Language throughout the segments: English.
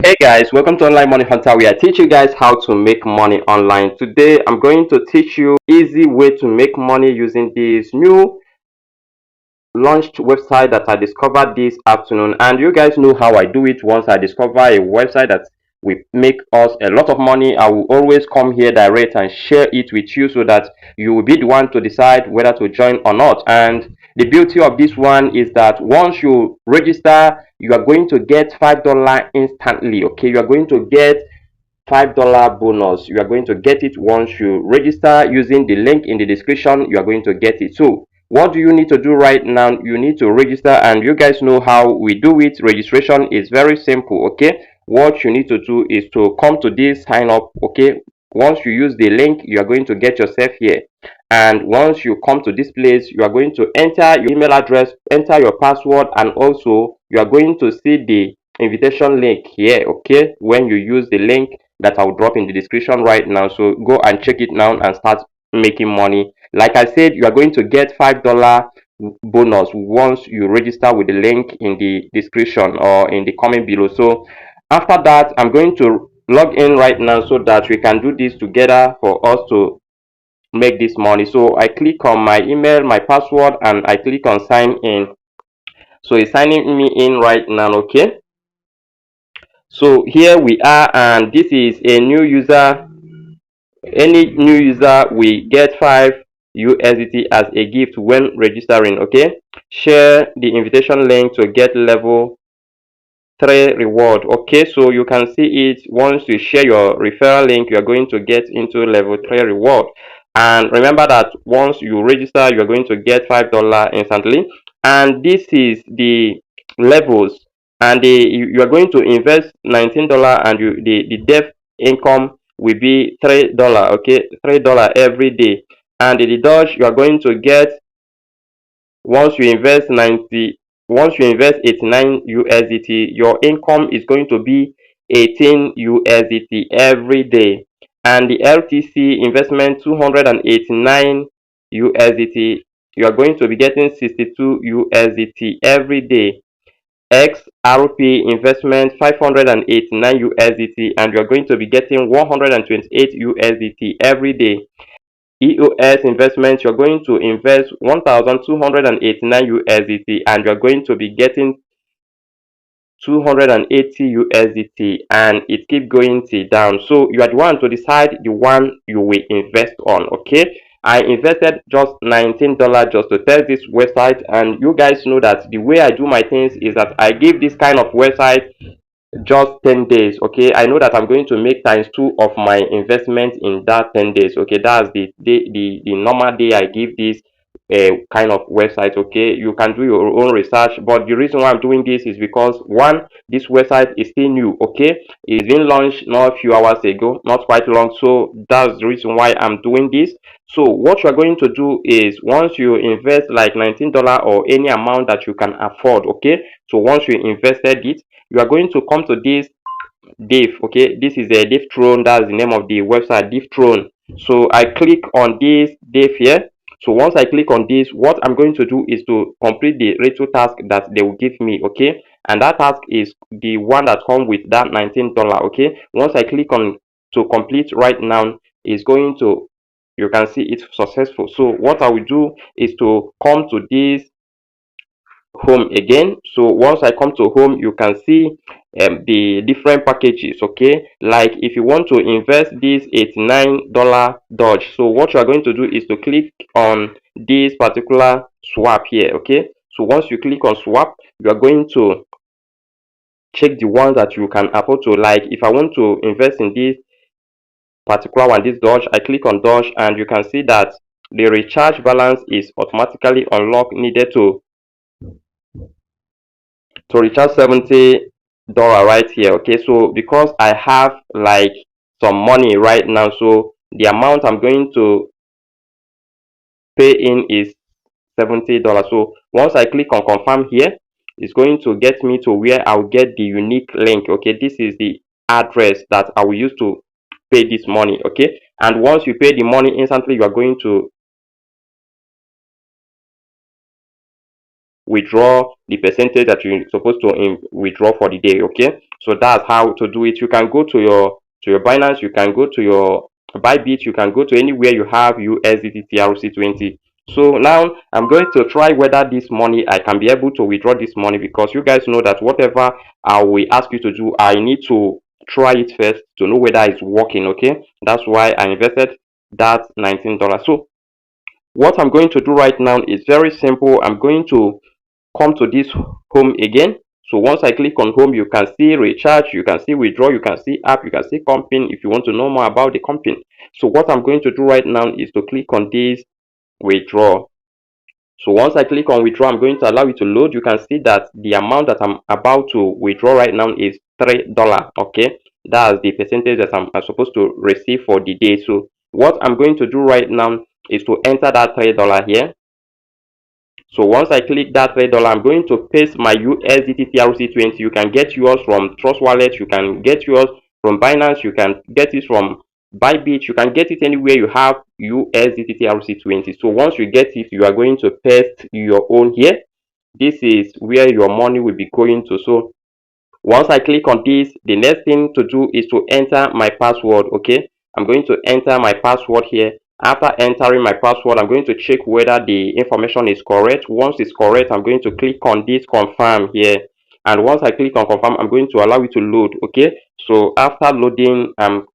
Hey guys, welcome to Online Money Hunter. We are teach you guys how to make money online. Today, I'm going to teach you easy way to make money using this new launched website that I discovered this afternoon. And you guys know how I do it. Once I discover a website that will make us a lot of money, I will always come here direct and share it with you so that you will be the one to decide whether to join or not. And the beauty of this one is that once you register, you are going to get $5 instantly. Okay, you are going to get $5 bonus. You are going to get it once you register using the link in the description. You are going to get it. So what do you need to do right now? You need to register, and you guys know how we do it. Registration is very simple. Okay, what you need to do is to come to this sign up. Okay, once you use the link, you are going to get yourself here, and once you come to this place, you are going to enter your email address, enter your password, and also you are going to see the invitation link here. Okay, when you use the link that I'll drop in the description right now, so go and check it now and start making money. Like I said, you are going to get $5 bonus once you register with the link in the description or in the comment below. So after that, I'm going to log in right now so that we can do this together for us to make this money. So I click on my email, my password, and I click on sign in. So it's signing me in right now. Okay, so here we are, and this is a new user. Any new user will get 5 USDT as a gift when registering. Okay, share the invitation link to get level 3 reward. Okay, so you can see it. Once you share your referral link, you are going to get into level 3 reward. And remember that once you register, you are going to get $5 instantly. And this is the levels, and you are going to invest $19, and the dev income will be $3. Okay, $3 every day. And the dodge you are going to get once you invest 90, once you invest 89 USDT, your income is going to be 18 USDT every day. And the LTC investment 289 USDT, you are going to be getting 62 USDT every day. XRP investment 589 USDT, and you are going to be getting 128 USDT every day. EOS investment, you're going to invest 1,289 USDT, and you're going to be getting 280 USDT, and it keep going till down. So you are the one to decide the one you will invest on. Okay, I invested just $19 just to test this website, and you guys know that the way I do my things is that I give this kind of website just 10 days. Okay, I know that I'm going to make times two of my investment in that 10 days. Okay, that's the day, the normal day I give this kind of website. Okay, you can do your own research, but the reason why I'm doing this is because one, this website is still new. Okay, it's been launched not a few hours ago, not quite long, so that's the reason why I'm doing this. So what you're going to do is, once you invest like $19 or any amount that you can afford, okay, so once you invested it, you are going to come to this div. Okay, this is a div throne. That's the name of the website, div throne. So I click on this div here. So once I click on this, what I'm going to do is to complete the retro task that they will give me. Okay, and that task is the one that comes with that $19. Okay, once I click on to complete right now, is going to, you can see it's successful. So what I will do is to come to this home again. So once I come to home, you can see the different packages. Okay, like if you want to invest this $89 dodge, so what you are going to do is to click on this particular swap here. Okay, so once you click on swap, you are going to check the ones that you can afford to. Like if I want to invest in this particular one, this dodge, I click on dodge, and you can see that the recharge balance is automatically unlocked, needed to recharge $70 right here. Okay, so because I have like some money right now, so the amount I'm going to pay in is $70. So once I click on confirm here, it's going to get me to where I'll get the unique link. Okay, this is the address that I will use to pay this money. Okay, and once you pay the money instantly, you are going to withdraw the percentage that you're supposed to withdraw for the day. Okay, So that's how to do it. You can go to your Binance, you can go to your Bybit, you can go to anywhere you have USDT TRC20. So now I'm going to try whether this money I can be able to withdraw this money, because you guys know that whatever I will ask you to do, I need to try it first to know whether it's working. Okay, that's why I invested that $19. So what I'm going to do right now is very simple. I'm going to come to this home again. So once I click on home, you can see recharge, you can see withdraw, you can see app, you can see company if you want to know more about the company. So what I'm going to do right now is to click on this withdraw. So once I click on withdraw, I'm going to allow it to load. You can see that the amount that I'm about to withdraw right now is $3. Okay, that's the percentage that I'm supposed to receive for the day. So what I'm going to do right now is to enter that $3 here. So once I click that $3, I'm going to paste my USDT TRC20. You can get yours from Trust Wallet, you can get yours from Binance, you can get it from Bybit, you can get it anywhere you have USDT TRC20. So once you get it, you are going to paste your own here. This is where your money will be going to. So once I click on this, the next thing to do is to enter my password. Okay, I'm going to enter my password here. After entering my password, I'm going to check whether the information is correct. Once it's correct, I'm going to click on this confirm here. And once I click on confirm, I'm going to allow it to load. Okay, so after loading,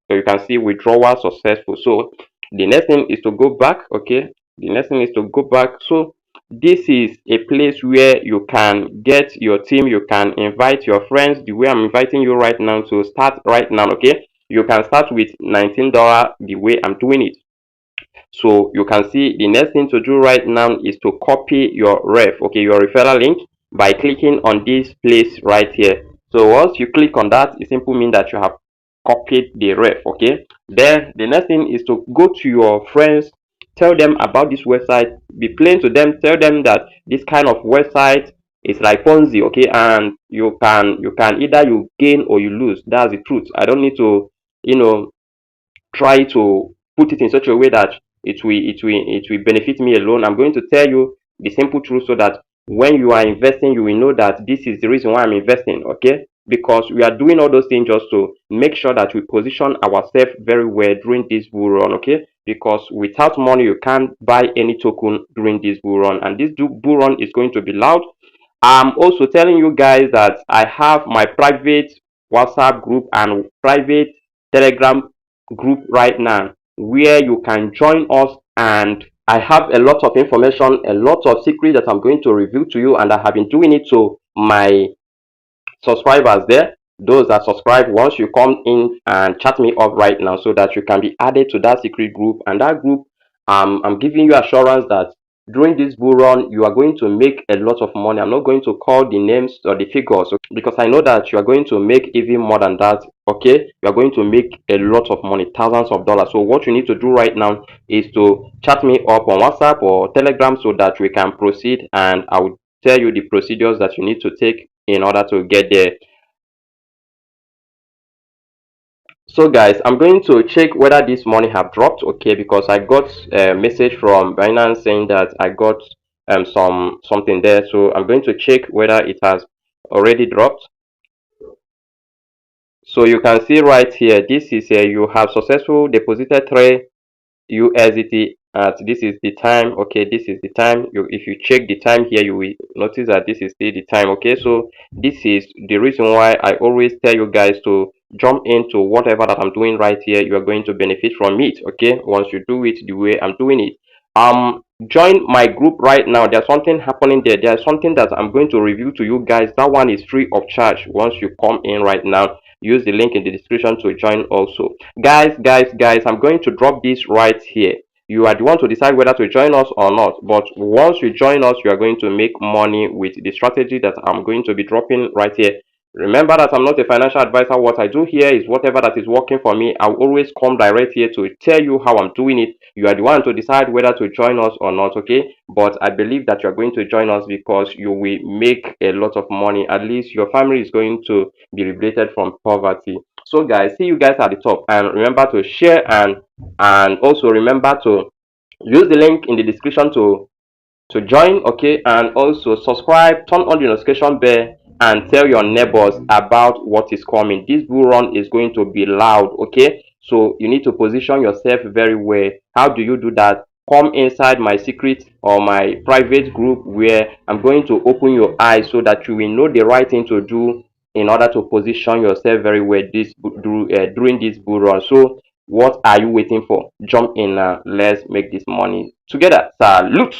you can see withdrawal successful. So the next thing is to go back. Okay, the next thing is to go back. So this is a place where you can get your team, you can invite your friends the way I'm inviting you right now to start right now. Okay, you can start with $19 the way I'm doing it. So you can see the next thing to do right now is to copy your ref, okay, your referral link, by clicking on this place right here. So once you click on that, it simply means that you have copied the ref. Okay, then the next thing is to go to your friends, tell them about this website, be plain to them, tell them that this kind of website is like Ponzi. Okay, and you can either you gain or you lose. That's the truth. I don't need to, you know, try to put it in such a way that it will benefit me alone. I'm going to tell you the simple truth, so that when you are investing, you will know that this is the reason why I'm investing. Okay, because we are doing all those things just to make sure that we position ourselves very well during this bull run. Okay, because without money you can't buy any token during this bull run, and this bull run is going to be loud. I'm also telling you guys that I have my private WhatsApp group and private Telegram group right now, where you can join us, and I have a lot of information, a lot of secrets that I'm going to reveal to you, and I have been doing it to my subscribers there. Those that subscribe, once you come in and chat me up right now, so that you can be added to that secret group. And that group, I'm giving you assurance that during this bull run you are going to make a lot of money. I'm not going to call the names or the figures, because I know that you are going to make even more than that. Okay, you are going to make a lot of money, thousands of dollars. So what you need to do right now is to chat me up on WhatsApp or Telegram, so that we can proceed, and I will tell you the procedures that you need to take in order to get there. So guys, I'm going to check whether this money have dropped. Okay, because I got a message from Binance saying that I got something there. So I'm going to check whether it has already dropped. So you can see right here, this is you have successful deposited USDT at this is the time. Okay, this is the time. If you check the time here, you will notice that this is still the time. Okay, so this is the reason why I always tell you guys to jump into whatever that I'm doing right here. You are going to benefit from it. Okay, once you do it the way I'm doing it, join my group right now. There's something happening there. There's something that I'm going to review to you guys. That one is free of charge. Once you come in right now, use the link in the description to join also. Guys, I'm going to drop this right here. You are the one to decide whether to join us or not, but once you join us, you are going to make money with the strategy that I'm going to be dropping right here. Remember that I'm not a financial advisor. What I do here is whatever that is working for me. I'll always come direct here to tell you how I'm doing it. You are the one to decide whether to join us or not. Okay, but I believe that you're going to join us because you will make a lot of money. At least your family is going to be liberated from poverty. So guys, see you guys at the top, and remember to share, and also remember to use the link in the description to join. Okay, and also subscribe, turn on the notification bell, and tell your neighbors about what is coming. This bull run is going to be loud, okay? So you need to position yourself very well. How do you do that? Come inside my secret or my private group where I'm going to open your eyes so that you will know the right thing to do in order to position yourself very well during this bull run. So what are you waiting for? Jump in, let's make this money together. Salute.